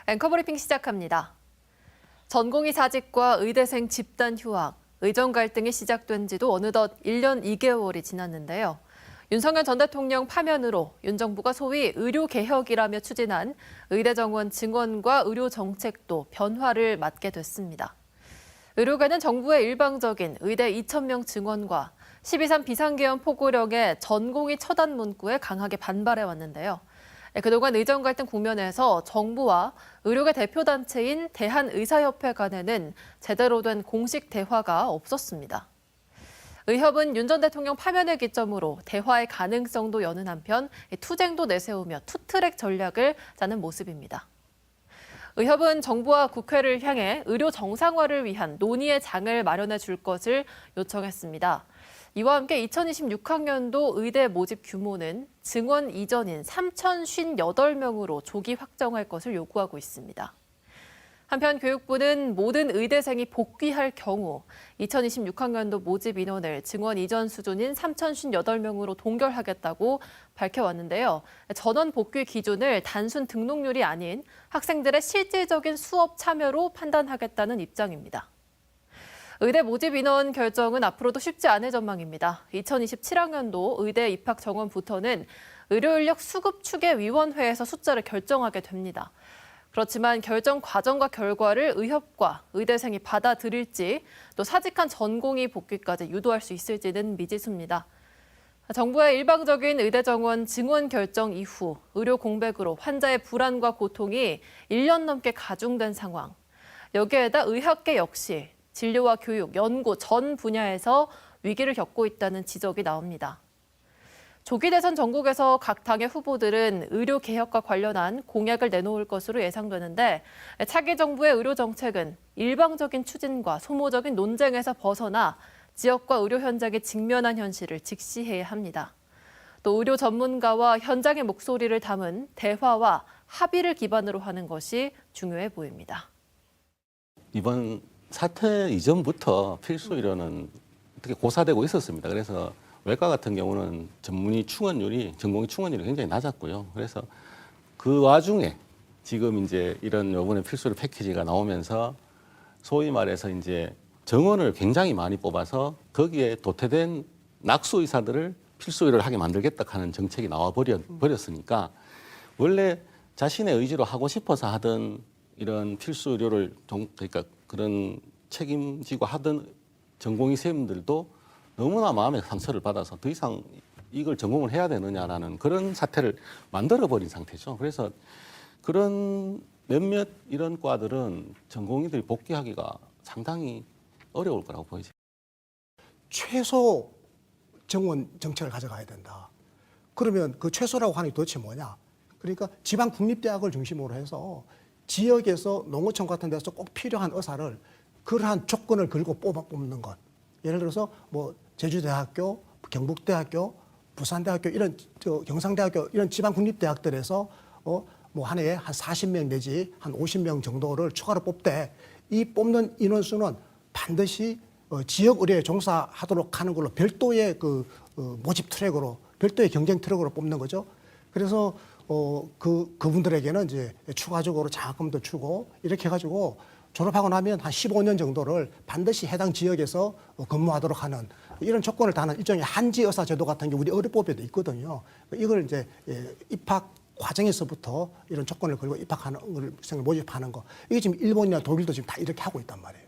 앵커브리핑 시작합니다. 전공의 사직과 의대생 집단 휴학, 의정 갈등이 시작된 지도 어느덧 1년 2개월이 지났는데요. 윤석열 전 대통령 파면으로 윤 정부가 소위 의료개혁이라며 추진한 의대 정원 증원과 의료 정책도 변화를 맞게 됐습니다. 의료계는 정부의 일방적인 의대 2,000명 증원과 12.3 비상계엄 포고령의 전공의 처단 문구에 강하게 반발해왔는데요. 그동안 의정 갈등 국면에서 정부와 의료계 대표단체인 대한의사협회 간에는 제대로 된 공식 대화가 없었습니다. 의협은 윤 전 대통령 파면을 기점으로 대화의 가능성도 여는 한편 투쟁도 내세우며 투트랙 전략을 짜는 모습입니다. 의협은 정부와 국회를 향해 의료 정상화를 위한 논의의 장을 마련해 줄 것을 요청했습니다. 이와 함께 2026학년도 의대 모집 규모는 증원 이전인 3,058명으로 조기 확정할 것을 요구하고 있습니다. 한편 교육부는 모든 의대생이 복귀할 경우 2026학년도 모집 인원을 증원 이전 수준인 3,058명으로 동결하겠다고 밝혀왔는데요. 전원 복귀 기준을 단순 등록률이 아닌 학생들의 실질적인 수업 참여로 판단하겠다는 입장입니다. 의대 모집 인원 결정은 앞으로도 쉽지 않을 전망입니다. 2027학년도 의대 입학 정원부터는 의료인력 수급 추계위원회에서 숫자를 결정하게 됩니다. 그렇지만 결정 과정과 결과를 의협과 의대생이 받아들일지 또 사직한 전공의 복귀까지 유도할 수 있을지는 미지수입니다. 정부의 일방적인 의대 정원 증원 결정 이후 의료 공백으로 환자의 불안과 고통이 1년 넘게 가중된 상황. 여기에다 의학계 역시 진료와 교육, 연구 전 분야에서 위기를 겪고 있다는 지적이 나옵니다. 조기 대선 전국에서 각 당의 후보들은 의료 개혁과 관련한 공약을 내놓을 것으로 예상되는데 차기 정부의 의료 정책은 일방적인 추진과 소모적인 논쟁에서 벗어나 지역과 의료 현장에 직면한 현실을 직시해야 합니다. 또 의료 전문가와 현장의 목소리를 담은 대화와 합의를 기반으로 하는 것이 중요해 보입니다. 이번 사태 이전부터 필수 의료는 어떻게 고사되고 있었습니다. 그래서 외과 같은 경우는 전공의 충원율이 굉장히 낮았고요. 그래서 그 와중에 지금 이제 이런 요번에 필수 의료 패키지가 나오면서 소위 말해서 이제 정원을 굉장히 많이 뽑아서 거기에 도태된 낙수 의사들을 필수 의료를 하게 만들겠다 하는 정책이 나와 버렸으니까 원래 자신의 의지로 하고 싶어서 하던 이런 필수 의료를 그러니까 그런 책임지고 하던 전공의 선생님들도 너무나 마음의 상처를 받아서 더 이상 이걸 전공을 해야 되느냐라는 그런 사태를 만들어버린 상태죠. 그래서 그런 몇몇 이런 과들은 전공의들이 복귀하기가 상당히 어려울 거라고 보이죠. 최소 정원 정책을 가져가야 된다. 그러면 그 최소라고 하는 게 도대체 뭐냐? 그러니까 지방 국립대학을 중심으로 해서 지역에서 농어촌 같은 데서 꼭 필요한 의사를 그러한 조건을 걸고 뽑는 것. 예를 들어서 뭐 제주대학교, 경북대학교, 부산대학교 이런 경상대학교 이런 지방 국립대학들에서 뭐 한 해에 한 40명 내지 한 50명 정도를 추가로 뽑되 이 뽑는 인원수는 반드시 지역 의료에 종사하도록 하는 걸로 별도의 모집 트랙으로 별도의 경쟁 트랙으로 뽑는 거죠. 그래서 그분들에게는 이제 추가적으로 장학금도 주고 이렇게 해가지고 졸업하고 나면 한 15년 정도를 반드시 해당 지역에서 근무하도록 하는 이런 조건을 다하는 일종의 한지 의사 제도 같은 게 우리 의료법에도 있거든요. 이걸 이제 입학 과정에서부터 이런 조건을 걸고 입학하는 걸 모집하는 거. 이게 지금 일본이나 독일도 지금 다 이렇게 하고 있단 말이에요.